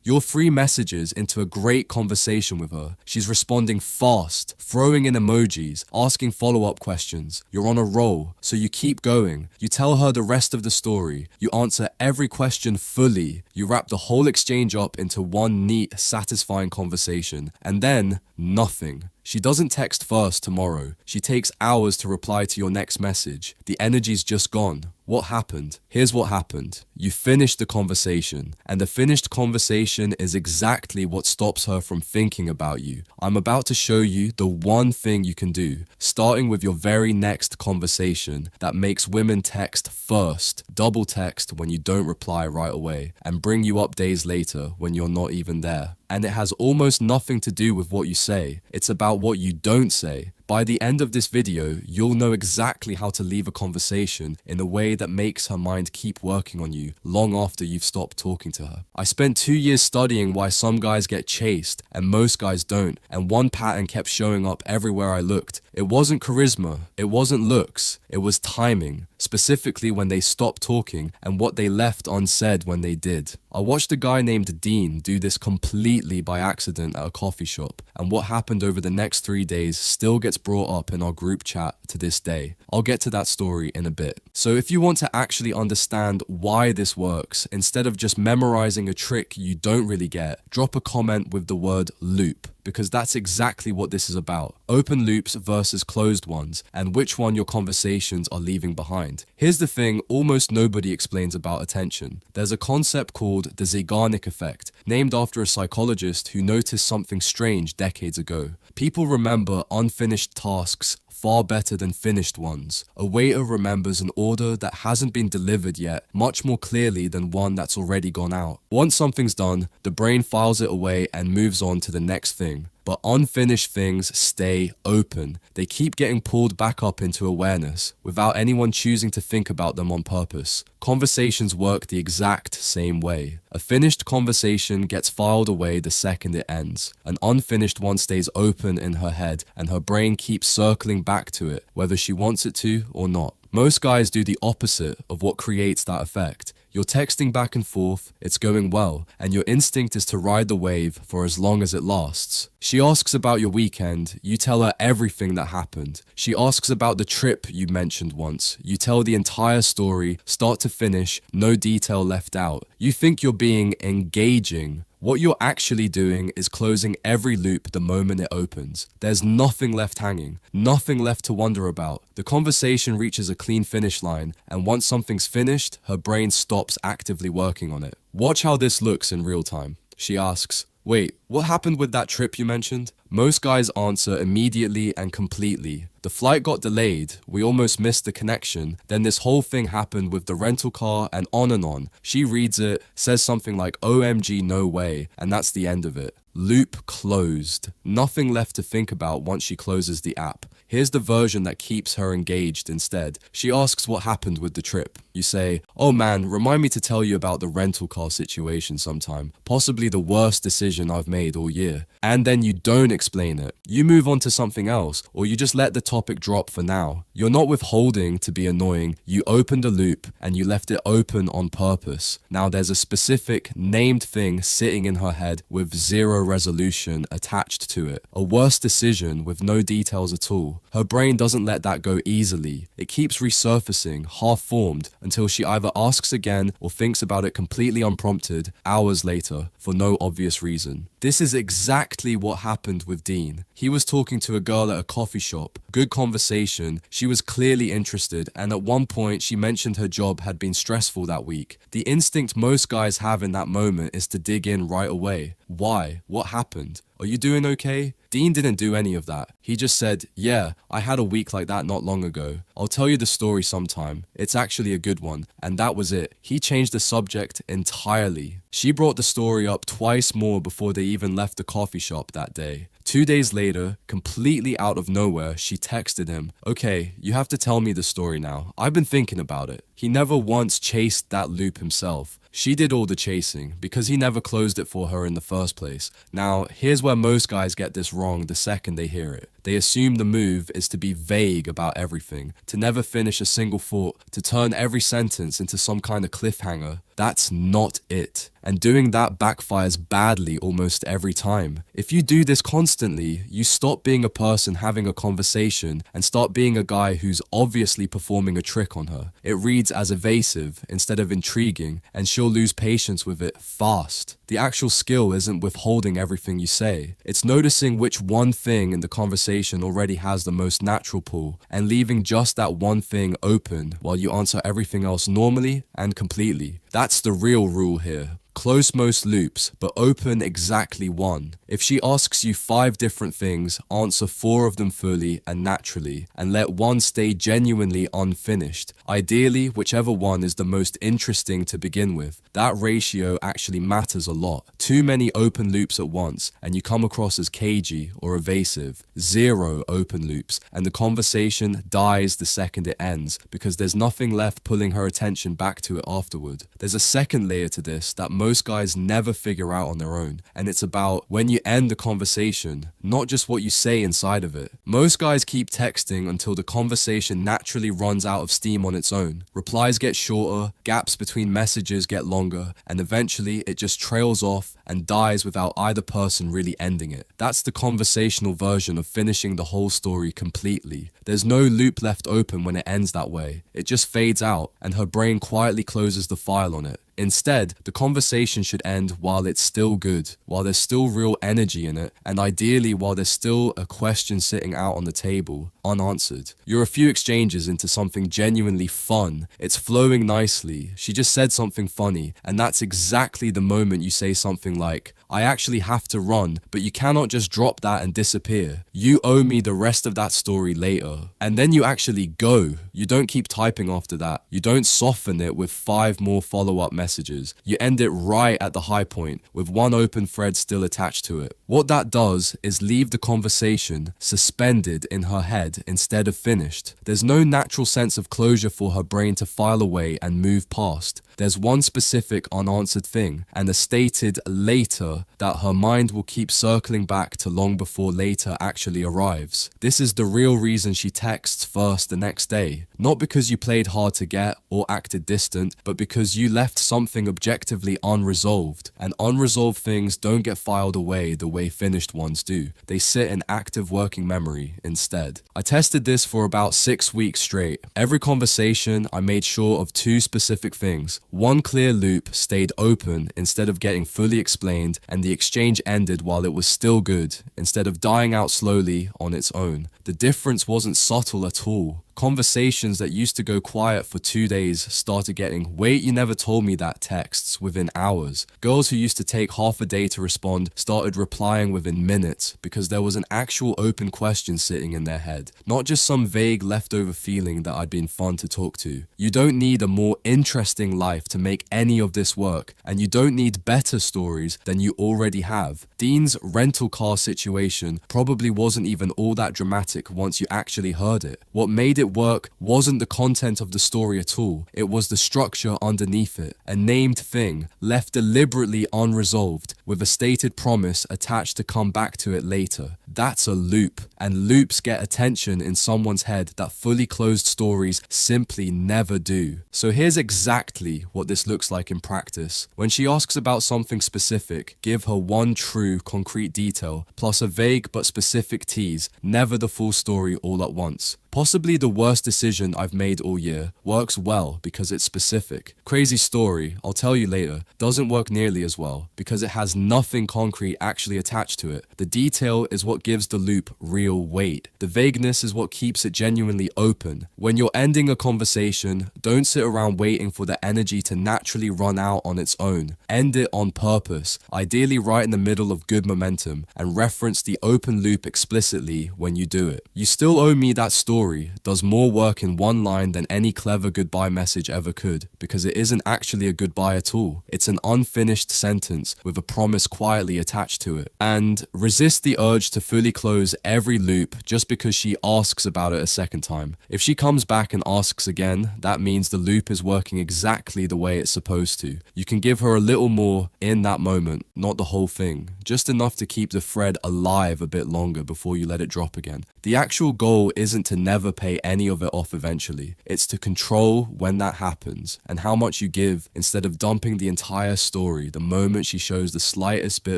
Your 3 messages into a great conversation with her. She's responding fast, throwing in emojis, asking follow-up questions. You're on a roll, so you keep going. You tell her the rest of the story. You answer every question fully. You wrap the whole exchange up into one neat, satisfying conversation. And then, nothing. She doesn't text first tomorrow. She takes hours to reply to your next message. The energy's just gone. What happened? Here's what happened. You finished the conversation, and the finished conversation is exactly what stops her from thinking about you. I'm about to show you the one thing you can do, starting with your very next conversation that makes women text first, double text when you don't reply right away, and bring you up days later when you're not even there. And it has almost nothing to do with what you say. It's about what you don't say. By the end of this video, you'll know exactly how to leave a conversation in a way that makes her mind keep working on you long after you've stopped talking to her. I spent 2 years studying why some guys get chased and most guys don't, and one pattern kept showing up everywhere I looked. It wasn't charisma, it wasn't looks, it was timing, specifically when they stopped talking and what they left unsaid when they did. I watched a guy named Dean do this completely by accident at a coffee shop, and what happened over the next 3 days still gets brought up in our group chat to this day. I'll get to that story in a bit. So if you want to actually understand why this works, instead of just memorizing a trick you don't really get, drop a comment with the word loop, because that's exactly what this is about. Open loops versus closed ones, and which one your conversations are leaving behind. Here's the thing almost nobody explains about attention. There's a concept called the Zeigarnik Effect, named after a psychologist who noticed something strange decades ago. People remember unfinished tasks far better than finished ones. A waiter remembers an order that hasn't been delivered yet much more clearly than one that's already gone out. Once something's done, the brain files it away and moves on to the next thing. But unfinished things stay open. They keep getting pulled back up into awareness without anyone choosing to think about them on purpose. Conversations work the exact same way. A finished conversation gets filed away the second it ends. An unfinished one stays open in her head, and her brain keeps circling back to it, whether she wants it to or not. Most guys do the opposite of what creates that effect. You're texting back and forth, it's going well, and your instinct is to ride the wave for as long as it lasts. She asks about your weekend, you tell her everything that happened. She asks about the trip you mentioned once. You tell the entire story, start to finish, no detail left out. You think you're being engaging. What you're actually doing is closing every loop the moment it opens. There's nothing left hanging, nothing left to wonder about. The conversation reaches a clean finish line, and once something's finished, her brain stops actively working on it. Watch how this looks in real time. She asks, "Wait, what happened with that trip you mentioned?" Most guys answer immediately and completely. The flight got delayed, we almost missed the connection, then this whole thing happened with the rental car and on and on. She reads it, says something like OMG no way, and that's the end of it. Loop closed. Nothing left to think about once she closes the app. Here's the version that keeps her engaged instead. She asks what happened with the trip. You say, "Oh man, remind me to tell you about the rental car situation sometime. Possibly the worst decision I've made all year." And then you don't explain it. You move on to something else, or you just let the topic drop for now. You're not withholding to be annoying. You opened a loop and you left it open on purpose. Now there's a specific named thing sitting in her head with zero resolution attached to it. A worse decision with no details at all. Her brain doesn't let that go easily. It keeps resurfacing, half-formed, until she either asks again or thinks about it completely unprompted hours later for no obvious reason. This is exactly what happened with Dean. He was talking to a girl at a coffee shop. Good conversation. She was clearly interested, and at one point she mentioned her job had been stressful that week. The instinct most guys have in that moment is to dig in right away. Why? What happened? Are you doing okay? Dean didn't do any of that. He just said, "Yeah, I had a week like that not long ago. I'll tell you the story sometime. It's actually a good one." And that was it. He changed the subject entirely. She brought the story up twice more before they even left the coffee shop that day. 2 days later, completely out of nowhere, she texted him, "Okay, you have to tell me the story now. I've been thinking about it." He never once chased that loop himself. She did all the chasing because he never closed it for her in the first place. Now, here's where most guys get this wrong the second they hear it. They assume the move is to be vague about everything, to never finish a single thought, to turn every sentence into some kind of cliffhanger. That's not it. and doing that backfires badly almost every time. If you do this constantly, you stop being a person having a conversation and start being a guy who's obviously performing a trick on her. It reads as evasive instead of intriguing, and she'll lose patience with it fast. The actual skill isn't withholding everything you say. It's noticing which one thing in the conversation already has the most natural pull and leaving just that one thing open while you answer everything else normally and completely. That's the real rule here. Close most loops, but open exactly one. If she asks you 5 different things, answer 4 of them fully and naturally, and let one stay genuinely unfinished. Ideally, whichever one is the most interesting to begin with. That ratio actually matters a lot. Too many open loops at once, and you come across as cagey or evasive. 0 open loops, and the conversation dies the second it ends, because there's nothing left pulling her attention back to it afterward. There's a second layer to this that most guys never figure out on their own, and it's about when you end the conversation, not just what you say inside of it. Most guys keep texting until the conversation naturally runs out of steam on its own. Replies get shorter, gaps between messages get longer, and eventually it just trails off and dies without either person really ending it. That's the conversational version of finishing the whole story completely. There's no loop left open when it ends that way. It just fades out, and her brain quietly closes the file on it. Instead, the conversation should end while it's still good, while there's still real energy in it, and ideally while there's still a question sitting out on the table, unanswered. You're a few exchanges into something genuinely fun. It's flowing nicely. She just said something funny, and that's exactly the moment you say something like, I actually have to run, but you cannot just drop that and disappear. You owe me the rest of that story later. And then you actually go. You don't keep typing after that. You don't soften it with 5 more follow-up messages. You end it right at the high point, with one open thread still attached to it. What that does is leave the conversation suspended in her head instead of finished. There's no natural sense of closure for her brain to file away and move past. There's one specific unanswered thing, and a stated later that her mind will keep circling back to long before later actually arrives. This is the real reason she texts first the next day. Not because you played hard to get or acted distant, but because you left something objectively unresolved. And unresolved things don't get filed away the way finished ones do. They sit in active working memory instead. I tested this for about 6 weeks straight. Every conversation, I made sure of 2 specific things. One clear loop stayed open instead of getting fully explained, and the exchange ended while it was still good, instead of dying out slowly on its own. The difference wasn't subtle at all. Conversations that used to go quiet for 2 days started getting, wait, you never told me that texts within hours. Girls who used to take half a day to respond started replying within minutes because there was an actual open question sitting in their head, not just some vague leftover feeling that I'd been fun to talk to. You don't need a more interesting life to make any of this work, and you don't need better stories than you already have. Dean's rental car situation probably wasn't even all that dramatic once you actually heard it. What made it work wasn't the content of the story at all. It was the structure underneath it. A named thing, left deliberately unresolved, with a stated promise attached to come back to it later. That's a loop, and loops get attention in someone's head that fully closed stories simply never do. So here's exactly what this looks like in practice. When she asks about something specific, give her one true, concrete detail, plus a vague but specific tease, never the full story all at once. Possibly the worst decision I've made all year. Works well because it's specific. Crazy story, I'll tell you later, doesn't work nearly as well because it has nothing concrete actually attached to it. The detail is what gives the loop real weight. The vagueness is what keeps it genuinely open. When you're ending a conversation, don't sit around waiting for the energy to naturally run out on its own. End it on purpose, ideally right in the middle of good momentum, and reference the open loop explicitly when you do it. You still owe me that story does more work in one line than any clever goodbye message ever could, because it isn't actually a goodbye at all. It's an unfinished sentence with a promise quietly attached to it. And resist the urge to fully close every loop just because she asks about it a second time. If she comes back and asks again, that means the loop is working exactly the way it's supposed to. You can give her a little more in that moment, not the whole thing, just enough to keep the thread alive a bit longer before you let it drop again. The actual goal isn't to never never pay any of it off eventually. It's to control when that happens and how much you give instead of dumping the entire story the moment she shows the slightest bit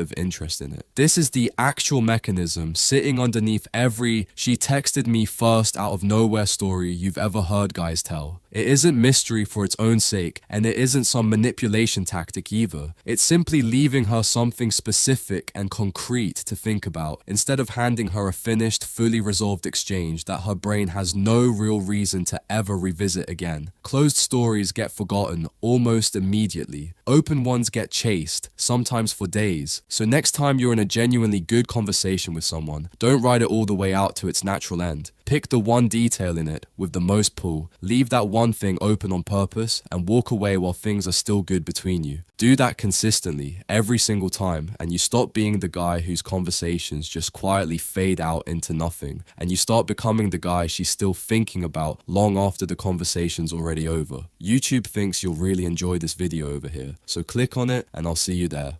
of interest in it. This is the actual mechanism sitting underneath every "she texted me first out of nowhere" story you've ever heard guys tell. It isn't mystery for its own sake, and it isn't some manipulation tactic either. It's simply leaving her something specific and concrete to think about, instead of handing her a finished, fully resolved exchange that her brain has no real reason to ever revisit again. Closed stories get forgotten almost immediately. Open ones get chased, sometimes for days. So next time you're in a genuinely good conversation with someone, don't ride it all the way out to its natural end. Pick the one detail in it with the most pull, leave that one thing open on purpose, and walk away while things are still good between you. Do that consistently, every single time, and you stop being the guy whose conversations just quietly fade out into nothing, and you start becoming the guy she's still thinking about long after the conversation's already over. YouTube thinks you'll really enjoy this video over here, so click on it and I'll see you there.